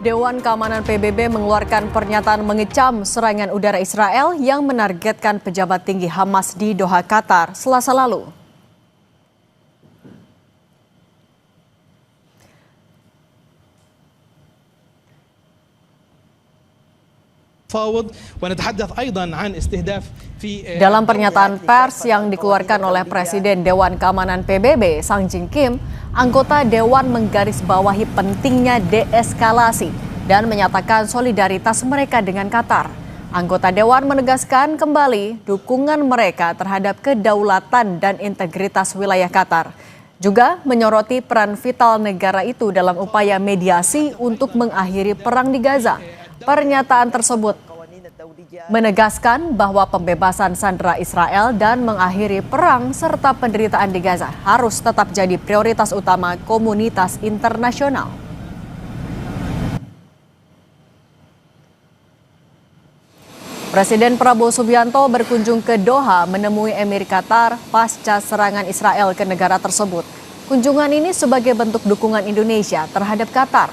Dewan Keamanan PBB mengeluarkan pernyataan mengecam serangan udara Israel yang menargetkan pejabat tinggi Hamas di Doha, Qatar, Selasa lalu. Dalam pernyataan pers yang dikeluarkan oleh Presiden Dewan Keamanan PBB, Sang Jin Kim, anggota Dewan menggarisbawahi pentingnya deeskalasi dan menyatakan solidaritas mereka dengan Qatar. Anggota Dewan menegaskan kembali dukungan mereka terhadap kedaulatan dan integritas wilayah Qatar. Juga menyoroti peran vital negara itu dalam upaya mediasi untuk mengakhiri perang di Gaza. Pernyataan tersebut menegaskan bahwa pembebasan sandera Israel dan mengakhiri perang serta penderitaan di Gaza harus tetap jadi prioritas utama komunitas internasional. Presiden Prabowo Subianto berkunjung ke Doha menemui Emir Qatar pasca serangan Israel ke negara tersebut. Kunjungan ini sebagai bentuk dukungan Indonesia terhadap Qatar.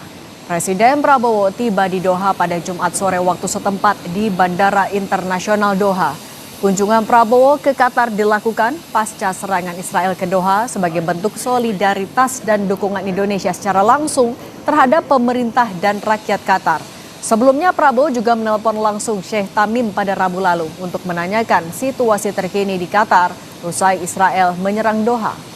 Presiden Prabowo tiba di Doha pada Jumat sore waktu setempat di Bandara Internasional Doha. Kunjungan Prabowo ke Qatar dilakukan pasca serangan Israel ke Doha sebagai bentuk solidaritas dan dukungan Indonesia secara langsung terhadap pemerintah dan rakyat Qatar. Sebelumnya Prabowo juga menelpon langsung Sheikh Tamim pada Rabu lalu untuk menanyakan situasi terkini di Qatar usai Israel menyerang Doha.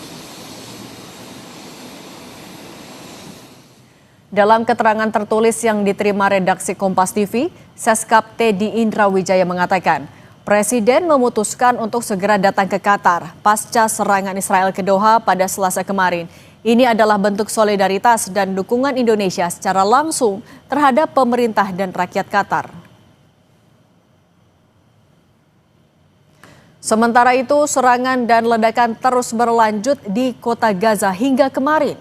Dalam keterangan tertulis yang diterima redaksi Kompas TV, Seskap Teddy Indrawijaya mengatakan, Presiden memutuskan untuk segera datang ke Qatar pasca serangan Israel ke Doha pada Selasa kemarin. Ini adalah bentuk solidaritas dan dukungan Indonesia secara langsung terhadap pemerintah dan rakyat Qatar. Sementara itu, serangan dan ledakan terus berlanjut di kota Gaza hingga kemarin.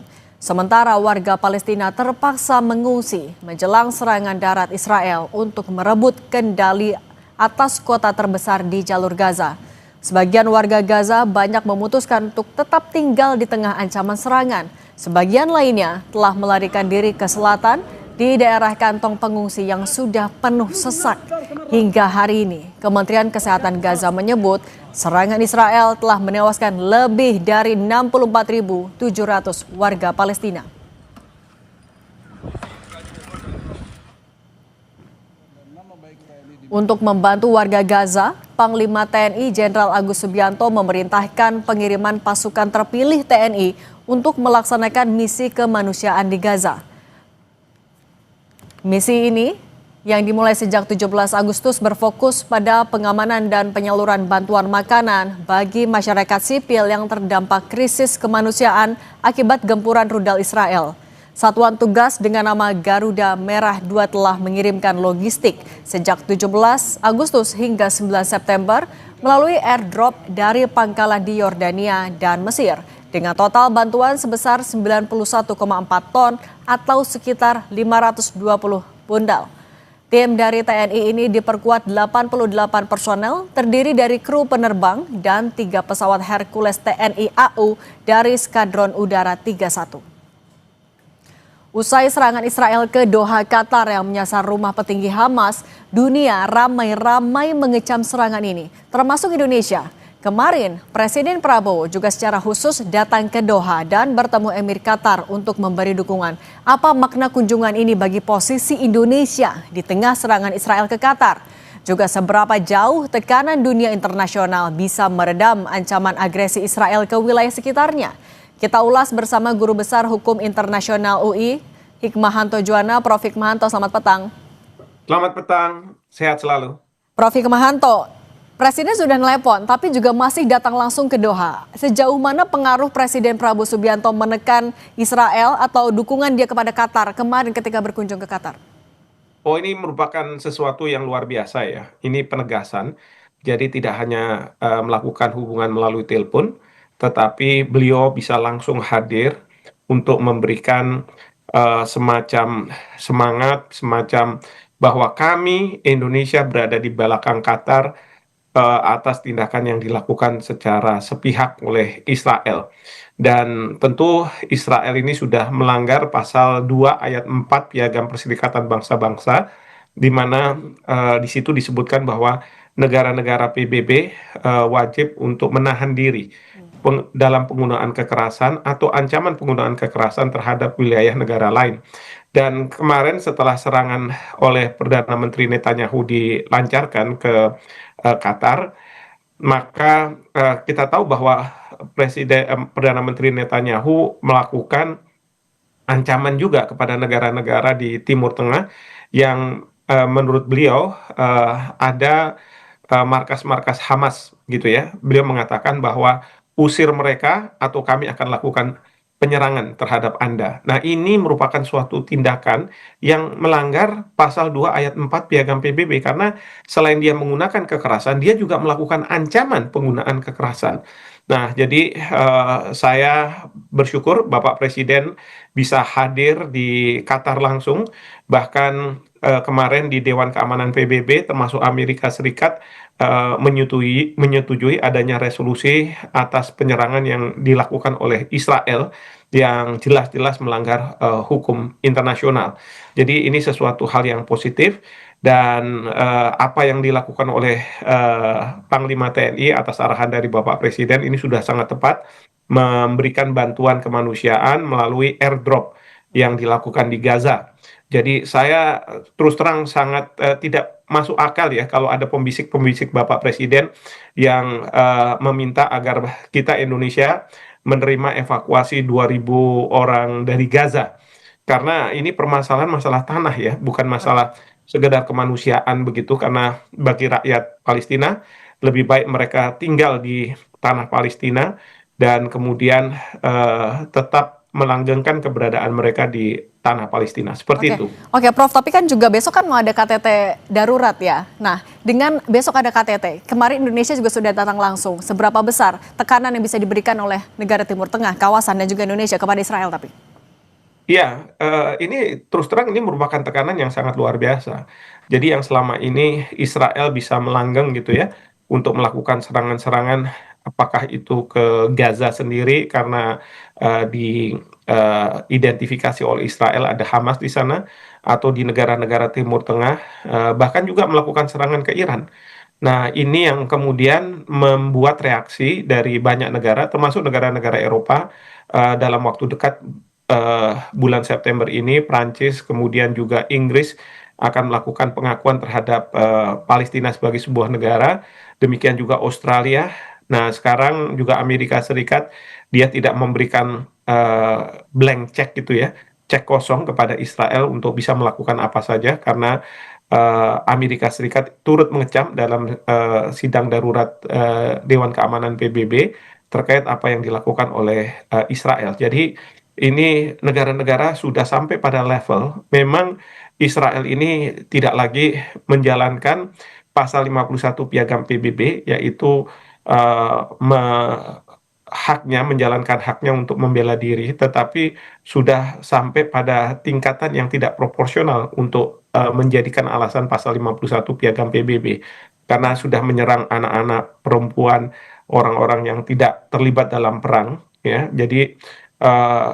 Sementara warga Palestina terpaksa mengungsi menjelang serangan darat Israel untuk merebut kendali atas kota terbesar di jalur Gaza. Sebagian warga Gaza banyak memutuskan untuk tetap tinggal di tengah ancaman serangan. Sebagian lainnya telah melarikan diri ke selatan di daerah kantong pengungsi yang sudah penuh sesak. Hingga hari ini, Kementerian Kesehatan Gaza menyebut serangan Israel telah menewaskan lebih dari 64.700 warga Palestina. Untuk membantu warga Gaza, Panglima TNI Jenderal Agus Subianto memerintahkan pengiriman pasukan terpilih TNI untuk melaksanakan misi kemanusiaan di Gaza. Misi ini yang dimulai sejak 17 Agustus berfokus pada pengamanan dan penyaluran bantuan makanan bagi masyarakat sipil yang terdampak krisis kemanusiaan akibat gempuran rudal Israel. Satuan tugas dengan nama Garuda Merah 2 telah mengirimkan logistik sejak 17 Agustus hingga 9 September melalui airdrop dari pangkalan di Yordania dan Mesir dengan total bantuan sebesar 91,4 ton atau sekitar 520 bundal. Tim dari TNI ini diperkuat 88 personel terdiri dari kru penerbang dan 3 pesawat Hercules TNI AU dari Skadron Udara 31. Usai serangan Israel ke Doha, Qatar yang menyasar rumah petinggi Hamas, dunia ramai-ramai mengecam serangan ini, termasuk Indonesia. Kemarin, Presiden Prabowo juga secara khusus datang ke Doha dan bertemu Emir Qatar untuk memberi dukungan. Apa makna kunjungan ini bagi posisi Indonesia di tengah serangan Israel ke Qatar? Juga seberapa jauh tekanan dunia internasional bisa meredam ancaman agresi Israel ke wilayah sekitarnya? Kita ulas bersama Guru Besar Hukum Internasional UI, Hikmahanto Juwana. Prof. Hikmahanto, selamat petang. Selamat petang, sehat selalu. Prof. Hikmahanto, Presiden sudah telepon, tapi juga masih datang langsung ke Doha. Sejauh mana pengaruh Presiden Prabowo Subianto menekan Israel atau dukungan dia kepada Qatar kemarin ketika berkunjung ke Qatar? Oh, ini merupakan sesuatu yang luar biasa ya. Ini penegasan. Jadi tidak hanya melakukan hubungan melalui telepon, tetapi beliau bisa langsung hadir untuk memberikan semacam semangat, semacam bahwa kami Indonesia berada di belakang Qatar atas tindakan yang dilakukan secara sepihak oleh Israel. Dan tentu Israel ini sudah melanggar pasal 2 ayat 4 Piagam Perserikatan Bangsa-Bangsa, di mana di situ disebutkan bahwa negara-negara PBB wajib untuk menahan diri dalam penggunaan kekerasan atau ancaman penggunaan kekerasan terhadap wilayah negara lain. Dan kemarin setelah serangan oleh Perdana Menteri Netanyahu dilancarkan ke Qatar, maka kita tahu bahwa Perdana Menteri Netanyahu melakukan ancaman juga kepada negara-negara di Timur Tengah yang menurut beliau ada markas-markas Hamas gitu ya. Beliau mengatakan bahwa usir mereka atau kami akan lakukan penyerangan terhadap Anda. Nah, ini merupakan suatu tindakan yang melanggar pasal 2 ayat 4 Piagam PBB karena selain dia menggunakan kekerasan, dia juga melakukan ancaman penggunaan kekerasan. Nah, jadi saya bersyukur Bapak Presiden bisa hadir di Qatar langsung, bahkan kemarin di Dewan Keamanan PBB termasuk Amerika Serikat menyetujui adanya resolusi atas penyerangan yang dilakukan oleh Israel yang jelas-jelas melanggar hukum internasional. Jadi ini sesuatu hal yang positif dan apa yang dilakukan oleh Panglima TNI atas arahan dari Bapak Presiden ini sudah sangat tepat memberikan bantuan kemanusiaan melalui airdrop yang dilakukan di Gaza. Jadi saya terus terang sangat tidak masuk akal ya kalau ada pembisik-pembisik Bapak Presiden yang meminta agar kita Indonesia menerima evakuasi 2.000 orang dari Gaza. Karena ini permasalahan masalah tanah ya, bukan masalah sekedar kemanusiaan begitu, karena bagi rakyat Palestina lebih baik mereka tinggal di tanah Palestina dan kemudian tetap melanggengkan keberadaan mereka di tanah Palestina. Seperti Oke, itu. oke, Prof. Tapi kan juga besok kan mau ada KTT darurat ya. Nah, dengan besok ada KTT, kemarin Indonesia juga sudah datang langsung. Seberapa besar tekanan yang bisa diberikan oleh negara Timur Tengah, kawasan dan juga Indonesia kepada Israel tapi? Ya, ini terus terang ini merupakan tekanan yang sangat luar biasa. Jadi yang selama ini Israel bisa melanggeng gitu ya untuk melakukan serangan-serangan, apakah itu ke Gaza sendiri karena diidentifikasi oleh Israel ada Hamas di sana, atau di negara-negara Timur Tengah, bahkan juga melakukan serangan ke Iran. Nah, ini yang kemudian membuat reaksi dari banyak negara, termasuk negara-negara Eropa, dalam waktu dekat bulan September ini Prancis kemudian juga Inggris akan melakukan pengakuan terhadap Palestina sebagai sebuah negara, demikian juga Australia. Nah, sekarang juga Amerika Serikat dia tidak memberikan blank check gitu ya, cek kosong kepada Israel untuk bisa melakukan apa saja karena Amerika Serikat turut mengecam dalam sidang darurat Dewan Keamanan PBB terkait apa yang dilakukan oleh Israel. Jadi ini negara-negara sudah sampai pada level memang Israel ini tidak lagi menjalankan pasal 51 Piagam PBB, yaitu eh, me- menjalankan haknya untuk membela diri, tetapi sudah sampai pada tingkatan yang tidak proporsional untuk menjadikan alasan pasal 51 Piagam PBB karena sudah menyerang anak-anak, perempuan, orang-orang yang tidak terlibat dalam perang ya. Jadi eh,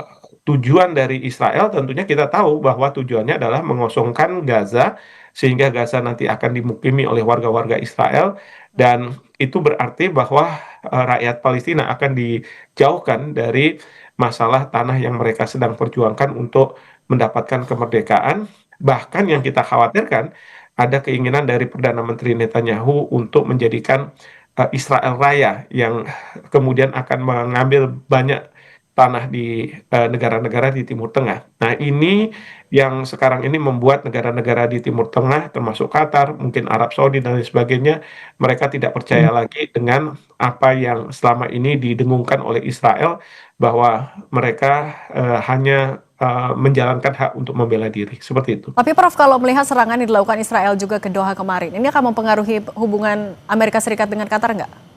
tujuan dari Israel tentunya kita tahu bahwa tujuannya adalah mengosongkan Gaza sehingga Gaza nanti akan dimukimi oleh warga-warga Israel dan itu berarti bahwa rakyat Palestina akan dijauhkan dari masalah tanah yang mereka sedang perjuangkan untuk mendapatkan kemerdekaan. Bahkan yang kita khawatirkan ada keinginan dari Perdana Menteri Netanyahu untuk menjadikan Israel Raya yang kemudian akan mengambil banyak tanah di negara-negara di Timur Tengah. Nah, ini yang sekarang ini membuat negara-negara di Timur Tengah, termasuk Qatar, mungkin Arab Saudi dan lain sebagainya, mereka tidak percaya lagi dengan apa yang selama ini didengungkan oleh Israel bahwa mereka hanya menjalankan hak untuk membela diri. Seperti itu. Tapi Prof, kalau melihat serangan yang dilakukan Israel juga ke Doha kemarin, ini akan mempengaruhi hubungan Amerika Serikat dengan Qatar nggak?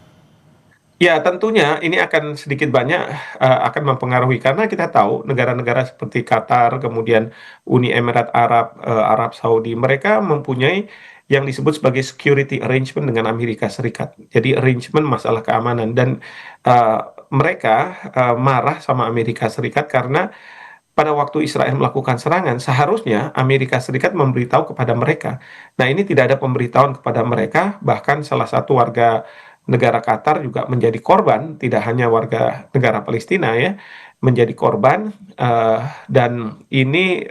Ya, tentunya ini akan sedikit banyak akan mempengaruhi karena kita tahu negara-negara seperti Qatar, kemudian Uni Emirat Arab, Arab Saudi, mereka mempunyai yang disebut sebagai security arrangement dengan Amerika Serikat. Jadi arrangement masalah keamanan dan uh, mereka marah sama Amerika Serikat karena pada waktu Israel melakukan serangan, seharusnya Amerika Serikat memberitahu kepada mereka. Nah, ini tidak ada pemberitahuan kepada mereka, bahkan salah satu warga negara Qatar juga menjadi korban, tidak hanya warga negara Palestina ya, menjadi korban, dan ini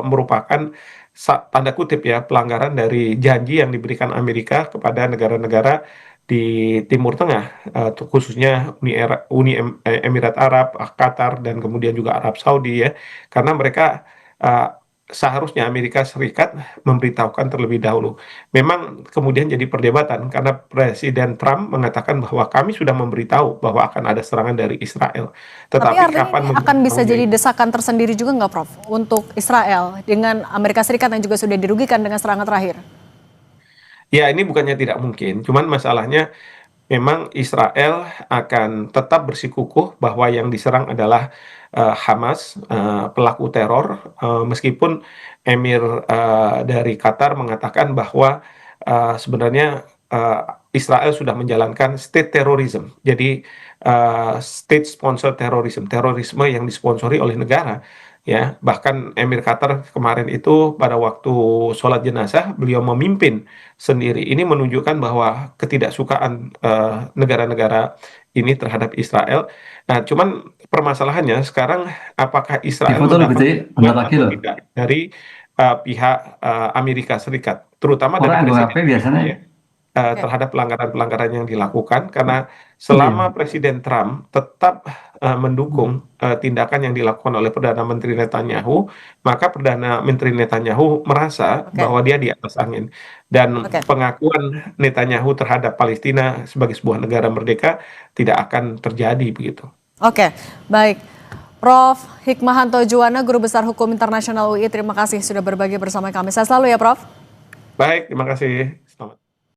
merupakan tanda kutip ya pelanggaran dari janji yang diberikan Amerika kepada negara-negara di Timur Tengah, khususnya Emirat Arab, Qatar, dan kemudian juga Arab Saudi ya, karena mereka uh, seharusnya Amerika Serikat memberitahukan terlebih dahulu. Memang kemudian jadi perdebatan karena Presiden Trump mengatakan bahwa kami sudah memberitahu bahwa akan ada serangan dari Israel, Tapi tetapi artinya kapan ini akan bisa memberitahunya jadi itu? desakan tersendiri juga nggak, Prof, untuk Israel dengan Amerika Serikat yang juga sudah dirugikan dengan serangan terakhir? Ya, ini bukannya tidak mungkin, cuman masalahnya memang Israel akan tetap bersikukuh bahwa yang diserang adalah Hamas, pelaku teror, meskipun Emir dari Qatar mengatakan bahwa sebenarnya Israel sudah menjalankan state terrorism, jadi state sponsor terrorism, terorisme yang disponsori oleh negara. Ya, bahkan Emir Qatar kemarin itu pada waktu sholat jenazah beliau memimpin sendiri. Ini menunjukkan bahwa ketidaksukaan negara-negara ini terhadap Israel. Nah, cuman permasalahannya sekarang apakah Israel Dipoto mendapat gede, bentar bantuan lagi atau loh. tidak dari pihak Amerika Serikat, terutama dari Orang anggo HP Presiden Trump biasanya. ya, Oke, terhadap pelanggaran-pelanggaran yang dilakukan karena selama Iya. Presiden Trump tetap mendukung tindakan yang dilakukan oleh Perdana Menteri Netanyahu, maka Perdana Menteri Netanyahu merasa oke, bahwa dia di atas angin dan oke. pengakuan Netanyahu terhadap Palestina sebagai sebuah negara merdeka tidak akan terjadi begitu. Oke, baik. Prof. Hikmahanto Juwana, Guru Besar Hukum Internasional UI, terima kasih sudah berbagi bersama kami. Saya selalu ya, Prof. Baik, terima kasih.